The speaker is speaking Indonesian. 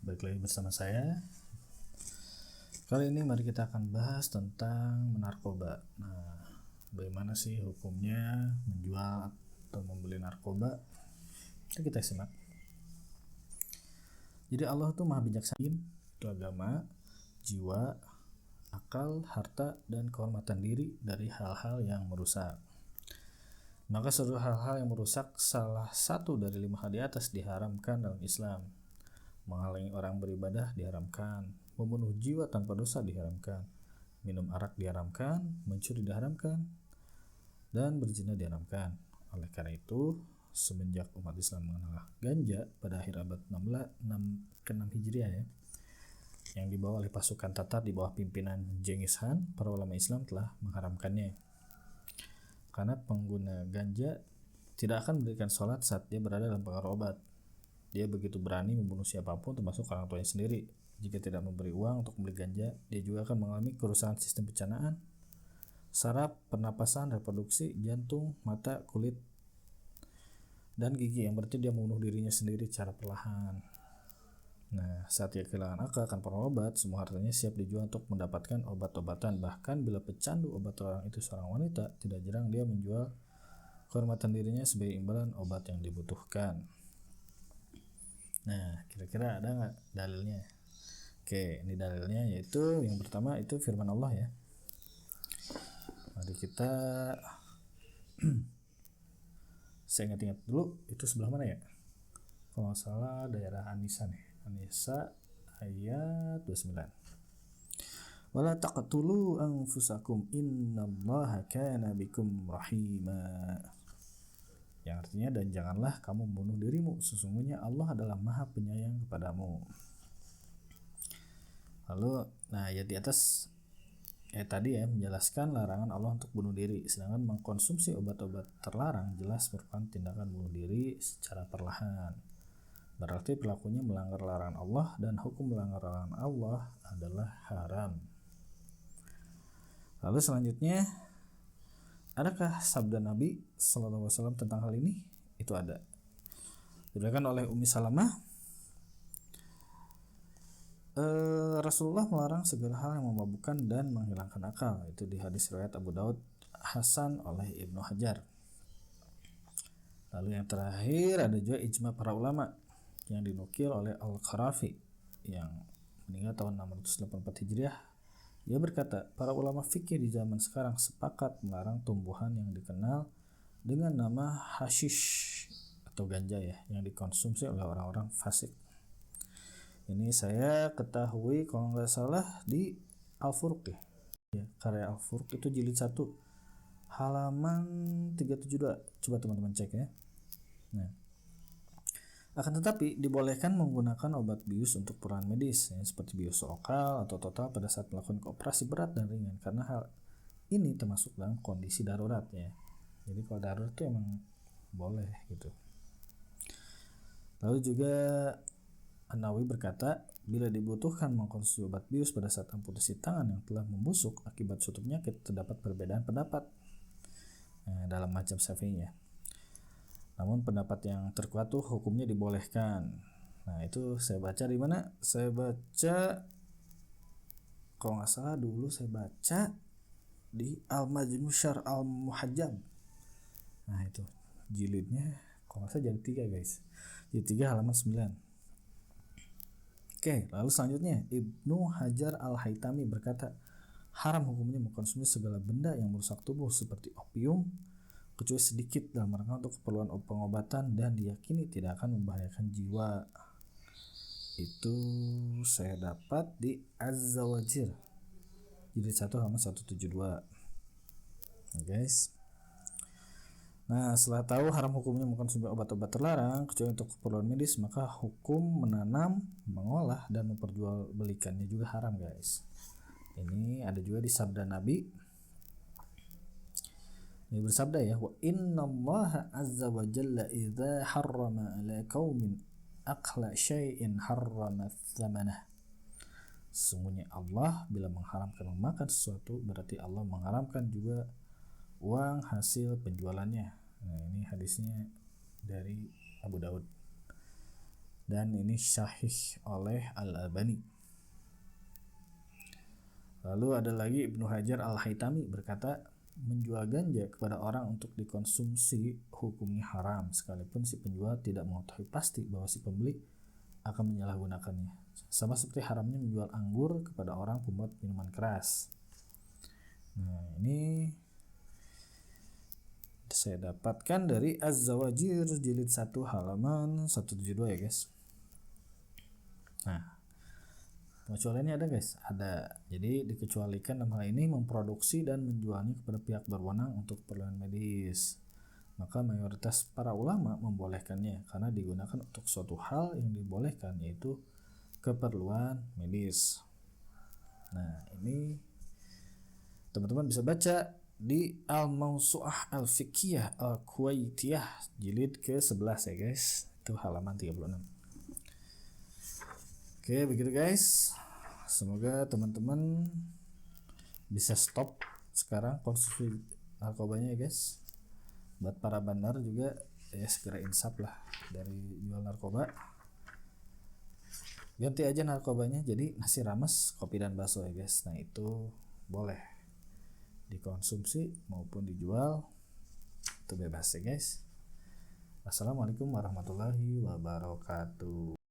Balik lagi bersama saya. Kali ini mari kita akan bahas tentang narkoba. Nah, bagaimana sih hukumnya menjual atau membeli narkoba? Kita simak. Jadi Allah tuh maha bijaksana, itu agama, jiwa, akal, harta, dan kehormatan diri dari hal-hal yang merusak. Maka seluruh hal-hal yang merusak salah satu dari 5 hal di atas diharamkan dalam Islam. Menghalangi orang beribadah diharamkan, membunuh jiwa tanpa dosa diharamkan, minum arak diharamkan, mencuri diharamkan, dan berzina diharamkan. Oleh karena itu, semenjak umat Islam mengenal ganja pada akhir abad 6 Hijriah yang dibawa oleh pasukan Tatar di bawah pimpinan Genghis Khan, para ulama Islam telah mengharamkannya. Karena pengguna ganja tidak akan mendirikan sholat saat dia berada dalam pengaruh obat. Dia begitu berani membunuh siapapun termasuk orang tuanya sendiri. Jika tidak memberi uang untuk membeli ganja, dia juga akan mengalami kerusakan sistem pencernaan, saraf, pernapasan, reproduksi, jantung, mata, kulit, dan gigi, yang berarti dia membunuh dirinya sendiri secara perlahan. Nah, saat dia kehilangan akal akan pengaruh obat, semua hartanya siap dijual untuk mendapatkan obat-obatan. Bahkan bila pecandu obat orang itu seorang wanita, tidak jarang dia menjual kehormatan dirinya sebagai imbalan obat yang dibutuhkan. Nah, kira-kira ada nggak dalilnya? Oke, ini dalilnya yaitu yang pertama itu firman Allah ya. Mari kita saya ingat-ingat dulu itu sebelah mana ya? Kalau nggak salah daerah An-Nisa nih. An-Nisa ayat 29. Wala taqtulu anfusakum innallaha kana bikum rahima. Yang artinya, dan janganlah kamu membunuh dirimu, sesungguhnya Allah adalah maha penyayang kepadamu. Lalu, nah ya di atas tadi ya menjelaskan larangan Allah untuk bunuh diri, sedangkan mengkonsumsi obat-obat terlarang jelas merupakan tindakan bunuh diri secara perlahan. Berarti pelakunya melanggar larangan Allah, dan hukum melanggar larangan Allah adalah haram. Lalu selanjutnya, adakah sabda Nabi SAW tentang hal ini? Itu ada. Diriwayatkan oleh Ummi Salamah, Rasulullah melarang segala hal yang memabukkan dan menghilangkan akal. Itu di hadis riwayat Abu Daud Hasan oleh Ibnu Hajar. Lalu yang terakhir ada juga ijma para ulama yang dinukil oleh Al-Kharafi yang meninggal tahun 684 Hijriah. Dia berkata, para ulama fikih di zaman sekarang sepakat melarang tumbuhan yang dikenal dengan nama hashish atau ganja ya, yang dikonsumsi oleh orang-orang fasik. Ini saya ketahui kalau nggak salah di Al-Furq ya, karya Al-Furq itu jilid 1 halaman 372. Coba teman-teman cek ya. Nah, akan tetapi dibolehkan menggunakan obat bius untuk keperluan medis ya, seperti bius lokal atau total pada saat melakukan operasi berat dan ringan, karena hal ini termasuk dalam kondisi darurat ya. Jadi kalau darurat itu emang boleh gitu. Lalu juga An-Nawawi berkata, bila dibutuhkan mengkonsumsi obat bius pada saat amputasi tangan yang telah membusuk akibat suatu penyakit, terdapat perbedaan pendapat dalam mazhab Syafi'i ya. Namun pendapat yang terkuat tuh hukumnya dibolehkan. Nah, itu saya baca di mana? Saya baca kalau nggak salah dulu saya baca di Al-Majmu' Syarh Al-Muhajjam. Nah, itu jilidnya kalau nggak salah jadi 3 guys. Jadi 3 halaman 9. Oke, lalu selanjutnya Ibnu Hajar Al-Haytami berkata, haram hukumnya mengkonsumsi segala benda yang merusak tubuh seperti opium, kecuali sedikit dalam rangka untuk keperluan pengobatan dan diyakini tidak akan membahayakan jiwa. Itu saya dapat di Az-Zawajir jilid 1 halaman 172. Nah, guys. Nah, setelah tahu haram hukumnya mengkonsumsi obat-obat terlarang kecuali untuk keperluan medis, maka hukum menanam, mengolah, dan memperjualbelikannya juga haram, guys. Ini ada juga di sabda Nabi. Dia bersabda ya, wa innallaha azza wa jalla idza harrama ala qaumin akla syai'in harrama tsamanah. Sesungguhnya Allah bila mengharamkan memakan sesuatu, berarti Allah mengharamkan juga uang hasil penjualannya. Nah, ini hadisnya dari Abu Daud. dan ini syahih oleh Al-Albani. Lalu ada lagi Ibnu Hajar Al-Haytami berkata, menjual ganja kepada orang untuk dikonsumsi hukumnya haram sekalipun si penjual tidak mengetahui pasti bahwa si pembeli akan menyalahgunakannya, sama seperti haramnya menjual anggur kepada orang pembuat minuman keras. Nah, ini saya dapatkan dari Az-Zawajir jilid 1 halaman 172 ya guys. Nah, pengecualiannya ada guys, ada. Jadi dikecualikan dalam hal ini memproduksi dan menjualnya kepada pihak berwenang untuk keperluan medis. Maka mayoritas para ulama membolehkannya karena digunakan untuk suatu hal yang dibolehkan, yaitu keperluan medis. Nah, ini teman-teman bisa baca di Al-Mawsu'ah Al-Fiqhiyah Al-Kuwaitiyah jilid ke-11 ya guys. Itu halaman 36. Oke, begitu guys. Semoga teman-teman bisa stop sekarang konsumsi narkobanya ya guys. Buat para bandar juga ya segera insaf lah dari jual narkoba. Ganti aja narkobanya jadi nasi rames, kopi dan bakso ya guys. Nah, itu boleh dikonsumsi maupun dijual, itu bebas ya guys. Assalamualaikum warahmatullahi wabarakatuh.